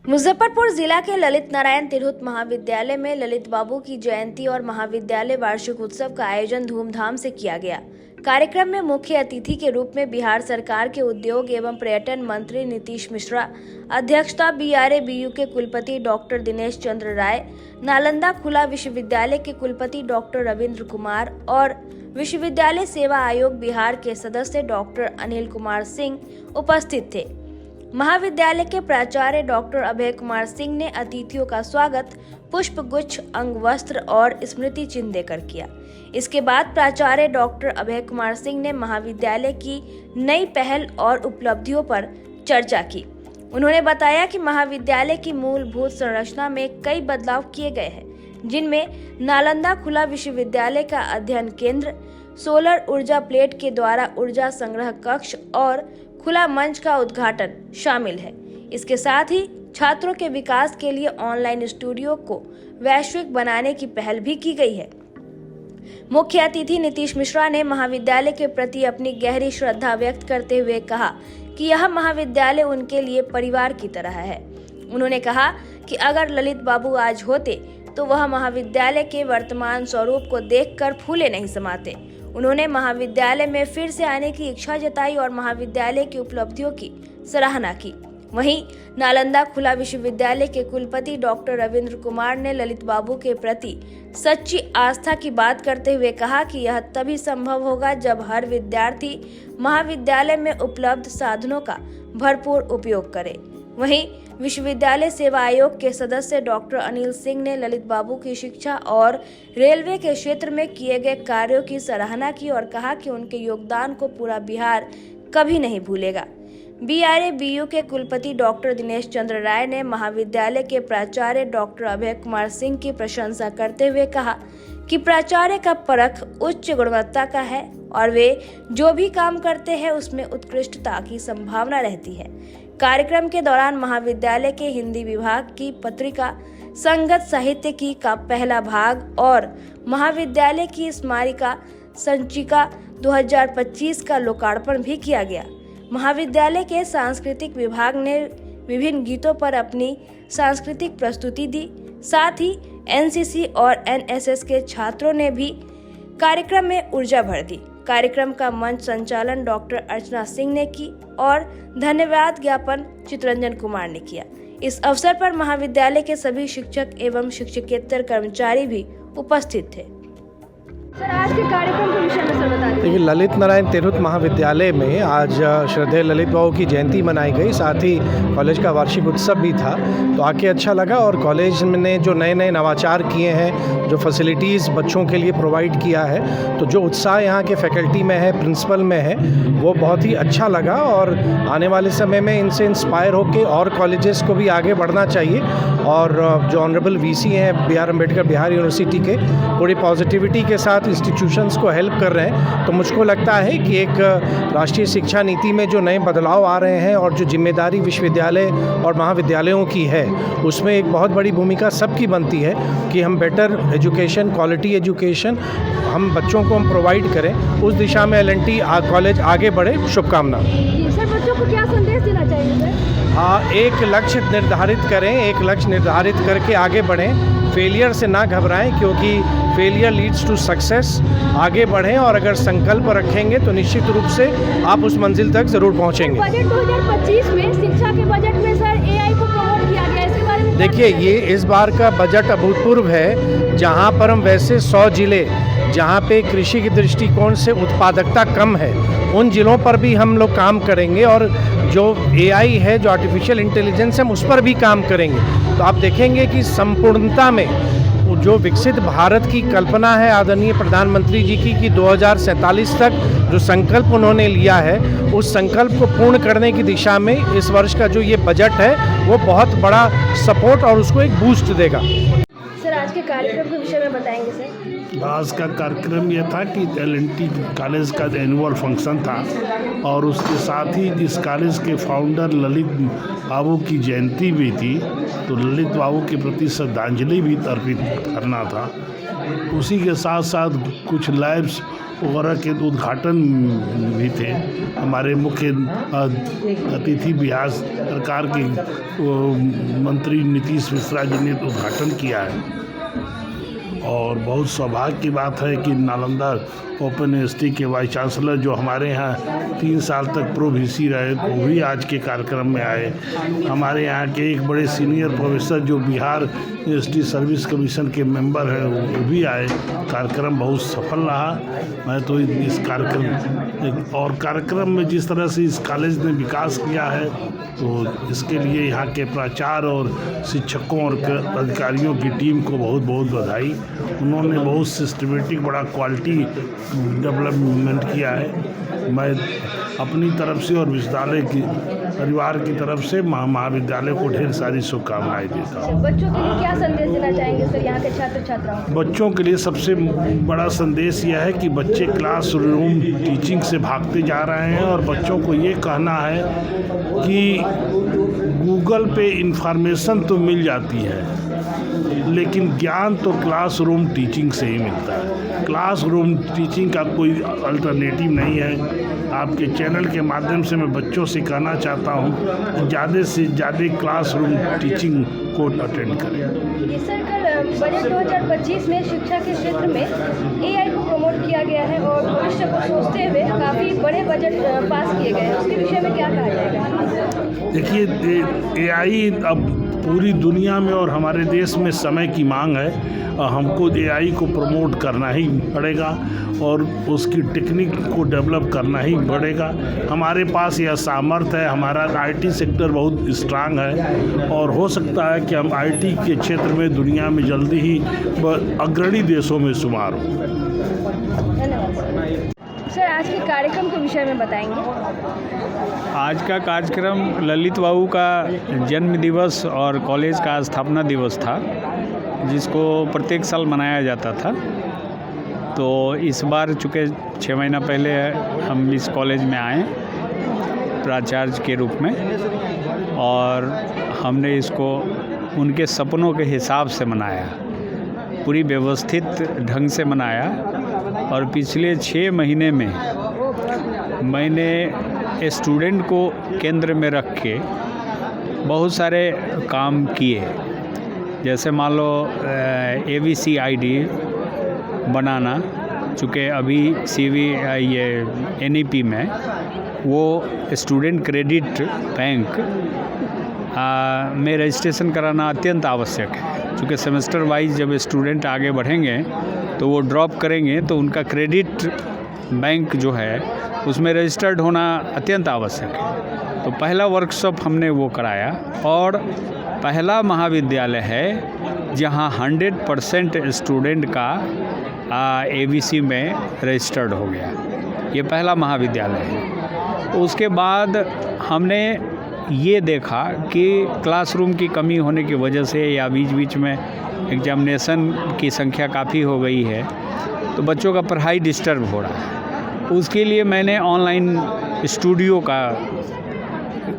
मुजफ्फरपुर जिला के ललित नारायण तिरहुत महाविद्यालय में ललित बाबू की जयंती और महाविद्यालय वार्षिक उत्सव का आयोजन धूमधाम से किया गया। कार्यक्रम में मुख्य अतिथि के रूप में बिहार सरकार के उद्योग एवं पर्यटन मंत्री नीतीश मिश्रा, अध्यक्षता BRABU के कुलपति डॉक्टर दिनेश चंद्र राय, नालंदा खुला विश्वविद्यालय के कुलपति डॉक्टर रविंद्र कुमार और विश्वविद्यालय सेवा आयोग बिहार के सदस्य डॉक्टर अनिल कुमार सिंह उपस्थित थे। महाविद्यालय के प्राचार्य डॉक्टर अभय कुमार सिंह ने अतिथियों का स्वागत पुष्प गुच्छ, अंगवस्त्र और स्मृति चिन्ह देकर किया। इसके बाद प्राचार्य डॉक्टर अभय कुमार सिंह ने महाविद्यालय की नई पहल और उपलब्धियों पर चर्चा की। उन्होंने बताया कि महाविद्यालय की मूलभूत संरचना में कई बदलाव किए गए हैं, जिनमें नालंदा खुला विश्वविद्यालय का अध्ययन केंद्र, सोलर ऊर्जा प्लेट के द्वारा ऊर्जा संग्रह कक्ष और खुला मंच का उद्घाटन शामिल है। इसके साथ ही छात्रों के विकास के लिए ऑनलाइन स्टूडियो को वैश्विक बनाने की पहल भी की गई है। मुख्य अतिथि नीतीश मिश्रा ने महाविद्यालय के प्रति अपनी गहरी श्रद्धा व्यक्त करते हुए कहा कि यह महाविद्यालय उनके लिए परिवार की तरह है। उन्होंने कहा कि अगर ललित बाबू आज होते तो वह महाविद्यालय के वर्तमान स्वरूप को देखकर फूले नहीं समाते। उन्होंने महाविद्यालय में फिर से आने की इच्छा जताई और महाविद्यालय की उपलब्धियों की सराहना की। वहीं नालंदा खुला विश्वविद्यालय के कुलपति डॉक्टर रविंद्र कुमार ने ललित बाबू के प्रति सच्ची आस्था की बात करते हुए कहा कि यह तभी संभव होगा जब हर विद्यार्थी महाविद्यालय में उपलब्ध साधनों का भरपूर उपयोग करे। वहीं विश्वविद्यालय सेवा आयोग के सदस्य डॉक्टर अनिल सिंह ने ललित बाबू की शिक्षा और रेलवे के क्षेत्र में किए गए कार्यों की सराहना की और कहा कि उनके योगदान को पूरा बिहार कभी नहीं भूलेगा। BRABU के कुलपति डॉक्टर दिनेश चंद्र राय ने महाविद्यालय के प्राचार्य डॉक्टर अभय कुमार सिंह की प्रशंसा करते हुए कहा कि प्राचार्य का परख उच्च गुणवत्ता का है और वे जो भी काम करते हैं उसमें उत्कृष्टता की संभावना रहती है। कार्यक्रम के दौरान महाविद्यालय के हिंदी विभाग की पत्रिका संगत साहित्य की का पहला भाग और महाविद्यालय की स्मारिका संचिका 2025 का लोकार्पण भी किया गया। महाविद्यालय के सांस्कृतिक विभाग ने विभिन्न गीतों पर अपनी सांस्कृतिक प्रस्तुति दी। साथ ही NCC और NSS के छात्रों ने भी कार्यक्रम में ऊर्जा भर दी। कार्यक्रम का मंच संचालन डॉक्टर अर्चना सिंह ने की और धन्यवाद ज्ञापन चित्रंजन कुमार ने किया। इस अवसर पर महाविद्यालय के सभी शिक्षक एवं शिक्षकेतर कर्मचारी भी उपस्थित थे। सर, आज के कार्यक्रम के विषय में सर बता दीजिए। देखिए, ललित नारायण तिरहुत महाविद्यालय में आज श्रद्धेय ललित बाबू की जयंती मनाई गई, साथ ही कॉलेज का वार्षिक उत्सव भी था। तो आके अच्छा लगा और कॉलेज ने जो नए नए नवाचार किए हैं, जो फैसिलिटीज़ बच्चों के लिए प्रोवाइड किया है, तो जो उत्साह यहाँ के फैकल्टी में है, प्रिंसिपल में है, वो बहुत ही अच्छा लगा। और आने वाले समय में इनसे इंस्पायर होकर और कॉलेजेस को भी आगे बढ़ना चाहिए। और जो ऑनरेबल VC हैं BR अम्बेडकर बिहार यूनिवर्सिटी के, पूरी पॉजिटिविटी के साथ इंस्टीट्यूशंस को हेल्प कर रहे हैं। तो मुझको लगता है कि एक राष्ट्रीय शिक्षा नीति में जो नए बदलाव आ रहे हैं और जो जिम्मेदारी विश्वविद्यालय और महाविद्यालयों की है, उसमें एक बहुत बड़ी भूमिका सबकी बनती है कि हम बेटर एजुकेशन, क्वालिटी एजुकेशन हम बच्चों को हम प्रोवाइड करें। उस दिशा में LNT कॉलेज आगे बढ़े। शुभकामना। सर, बच्चों को क्या संदेश देना चाहिए सर? एक लक्ष्य निर्धारित करें, एक लक्ष्य निर्धारित करके आगे बढ़ें। फेलियर से ना घबराएं, क्योंकि फेलियर लीड्स टू सक्सेस। आगे बढ़ें और अगर संकल्प रखेंगे तो निश्चित रूप से आप उस मंजिल तक ज़रूर पहुंचेंगे। बजट 2025 में शिक्षा के बजट में सर AI को प्रमोट किया गया, इसके बारे में देखिए, ये इस बार का बजट अभूतपूर्व है। जहां पर हम वैसे 100 जिले जहां पे कृषि के दृष्टिकोण से उत्पादकता कम है, उन जिलों पर भी हम लोग काम करेंगे और जो AI है, जो आर्टिफिशियल इंटेलिजेंस, हम उस पर भी काम करेंगे। तो आप देखेंगे कि संपूर्णता में जो विकसित भारत की कल्पना है आदरणीय प्रधानमंत्री जी की कि 2047 तक जो संकल्प उन्होंने लिया है, उस संकल्प को पूर्ण करने की दिशा में इस वर्ष का जो ये बजट है वो बहुत बड़ा सपोर्ट और उसको एक बूस्ट देगा। सर, आज के कार्यक्रम के विषय में बताएंगे सर? आज का कार्यक्रम यह था कि LNT कॉलेज का एनुअल फंक्शन था और उसके साथ ही इस कॉलेज के फाउंडर ललित बाबू की जयंती भी थी, तो ललित बाबू के प्रति श्रद्धांजलि भी अर्पित करना था। उसी के साथ साथ कुछ लैब्स वगैरह के उद्घाटन भी थे। हमारे मुख्य अतिथि बिहार सरकार के मंत्री नीतीश मिश्रा जी ने उद्घाटन किया है और बहुत सौभाग्य की बात है कि नालंदा ओपन यूनिवर्सिटी के वाइस चांसलर जो हमारे यहाँ 3 साल तक प्रो VC रहे वो भी आज के कार्यक्रम में आए। हमारे यहाँ के एक बड़े सीनियर प्रोफेसर जो बिहार यूनिवर्सिटी सर्विस कमीशन के मेंबर हैं वो भी आए। कार्यक्रम बहुत सफल रहा। मैं तो इस कार्यक्रम में जिस तरह से इस कॉलेज ने विकास किया है तो इसके लिए यहाँ के प्राचार्य और शिक्षकों और अधिकारियों की टीम को बहुत बहुत बधाई। उन्होंने बहुत सिस्टमेटिक बड़ा क्वालिटी डेवलपमेंट किया है। मैं अपनी तरफ से और विश्वविद्यालय की परिवार की तरफ से महाविद्यालय को ढेर सारी शुभकामनाएं देता हूँ। बच्चों के लिए क्या संदेश देना चाहेंगे सर, यहाँ के छात्र छात्राओं? बच्चों के लिए सबसे बड़ा संदेश यह है कि बच्चे क्लासरूम टीचिंग से भागते जा रहे हैं और बच्चों को ये कहना है कि गूगल पे इंफॉर्मेशन तो मिल जाती है लेकिन ज्ञान तो क्लासरूम टीचिंग से ही मिलता है। क्लासरूम टीचिंग का कोई अल्टरनेटिव नहीं है। आपके चैनल के माध्यम से मैं बच्चों से कहना चाहता हूँ कि ज़्यादा से ज़्यादा क्लासरूम टीचिंग को अटेंड करें। ये सर कल बजट 2025 में शिक्षा के क्षेत्र में AI को प्रमोट किया गया है और भविष्य को सोचते हुए काफ़ी बड़े बजट पास किए गए हैं, उसके विषय में क्या कहा जाएगा? देखिए, AI अब पूरी दुनिया में और हमारे देश में समय की मांग है। हमको AI को प्रमोट करना ही पड़ेगा और उसकी टेक्निक को डेवलप करना ही पड़ेगा। हमारे पास यह सामर्थ्य है, हमारा IT सेक्टर बहुत स्ट्रांग है और हो सकता है कि हम IT के क्षेत्र में दुनिया में जल्दी ही अग्रणी देशों में शुमार हों। सर, आज के कार्यक्रम के विषय में बताएंगे? आज का कार्यक्रम ललित बाबू का जन्म दिवस और कॉलेज का स्थापना दिवस था, जिसको प्रत्येक साल मनाया जाता था। तो इस बार चूँकि 6 महीना पहले हम इस कॉलेज में आए प्राचार्य के रूप में और हमने इसको उनके सपनों के हिसाब से मनाया, पूरी व्यवस्थित ढंग से मनाया। और पिछले 6 महीने में मैंने स्टूडेंट को केंद्र में रख के बहुत सारे काम किए। जैसे मान लो ABCID बनाना, चूँकि अभी NEP में वो स्टूडेंट क्रेडिट बैंक में रजिस्ट्रेशन कराना अत्यंत आवश्यक है। चूँकि सेमेस्टर वाइज जब स्टूडेंट आगे बढ़ेंगे तो वो ड्रॉप करेंगे तो उनका क्रेडिट बैंक जो है उसमें रजिस्टर्ड होना अत्यंत आवश्यक है। तो पहला वर्कशॉप हमने वो कराया और पहला महाविद्यालय है जहां 100% स्टूडेंट का ABC में रजिस्टर्ड हो गया। ये पहला महाविद्यालय है। उसके बाद हमने ये देखा कि क्लासरूम की कमी होने की वजह से या बीच बीच में एग्जामिनेशन की संख्या काफ़ी हो गई है तो बच्चों का पढ़ाई डिस्टर्ब हो रहा है। उसके लिए मैंने ऑनलाइन स्टूडियो का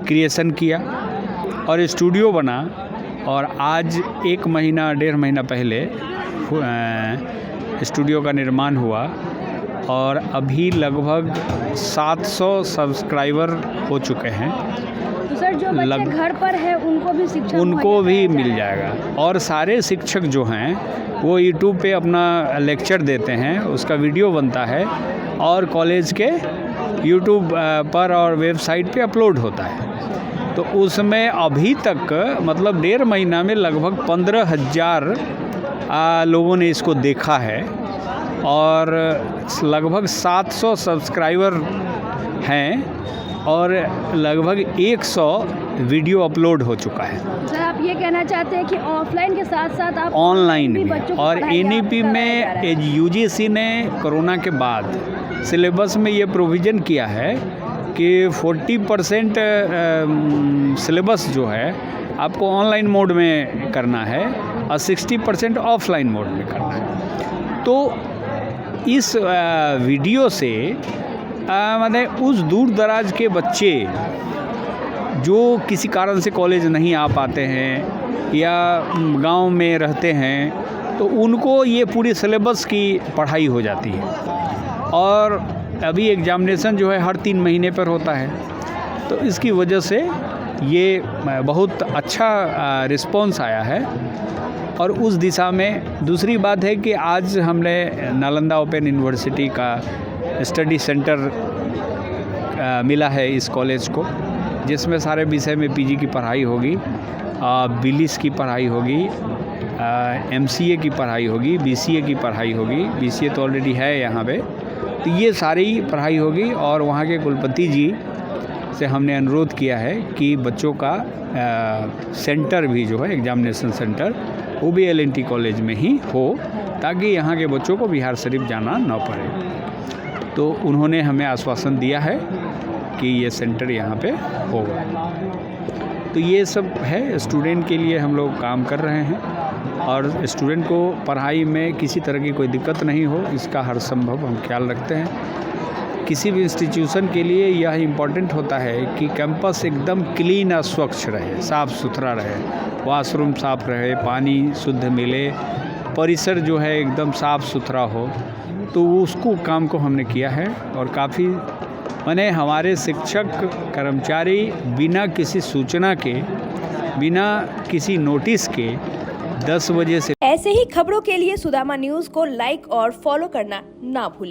क्रिएशन किया और स्टूडियो बना और आज 1 महीना 1.5 महीना पहले स्टूडियो का निर्माण हुआ और अभी लगभग 700 सब्सक्राइबर हो चुके हैं। तो सर, जो बच्चे घर पर है उनको भी मिल जाएगा और सारे शिक्षक जो हैं वो YouTube पे अपना लेक्चर देते हैं, उसका वीडियो बनता है और कॉलेज के YouTube पर और वेबसाइट पे अपलोड होता है। तो उसमें अभी तक मतलब 1.5 महीना में लगभग 15,000 लोगों ने इसको देखा है और लगभग 700 सब्सक्राइबर हैं और लगभग 100 वीडियो अपलोड हो चुका है। सर, आप ये कहना चाहते हैं कि ऑफलाइन के साथ साथ आप ऑनलाइन भी और NEP में UGC ने कोरोना के बाद सिलेबस में ये प्रोविज़न किया है कि 40% सिलेबस जो है आपको ऑनलाइन मोड में करना है और 60% ऑफलाइन मोड में करना है। तो इस वीडियो से मैंने उस दूर दराज के बच्चे जो किसी कारण से कॉलेज नहीं आ पाते हैं या गांव में रहते हैं, तो उनको ये पूरी सिलेबस की पढ़ाई हो जाती है। और अभी एग्जामिनेशन जो है हर 3 महीने पर होता है, तो इसकी वजह से ये बहुत अच्छा रिस्पॉन्स आया है। और उस दिशा में दूसरी बात है कि आज हमने नालंदा ओपन यूनिवर्सिटी का स्टडी सेंटर मिला है इस कॉलेज को, जिसमें सारे विषय में पीजी की पढ़ाई होगी, बिलिस की पढ़ाई होगी, एमसीए की पढ़ाई होगी, बीसीए की पढ़ाई होगी। बीसीए तो ऑलरेडी है यहाँ पे, तो ये सारी पढ़ाई होगी। और वहाँ के कुलपति जी से हमने अनुरोध किया है कि बच्चों का सेंटर भी जो है एग्जामिनेशन सेंटर वो भी एलएनटी कॉलेज में ही हो, ताकि यहाँ के बच्चों को बिहार शरीफ जाना न पड़े। तो उन्होंने हमें आश्वासन दिया है कि ये सेंटर यहाँ पे होगा। तो ये सब है, स्टूडेंट के लिए हम लोग काम कर रहे हैं और स्टूडेंट को पढ़ाई में किसी तरह की कोई दिक्कत नहीं हो, इसका हर संभव हम ख्याल रखते हैं। किसी भी इंस्टीट्यूशन के लिए यह इम्पॉर्टेंट होता है कि कैंपस एकदम क्लीन और स्वच्छ रहे, साफ़ सुथरा रहे, वॉशरूम साफ़ रहे, पानी शुद्ध मिले, परिसर जो है एकदम साफ़ सुथरा हो। तो उसको काम को हमने किया है और काफ़ी माने हमारे शिक्षक कर्मचारी बिना किसी सूचना के, बिना किसी नोटिस के 10 बजे से ऐसे ही खबरों के लिए सुदामा न्यूज़ को लाइक और फॉलो करना ना भूलें।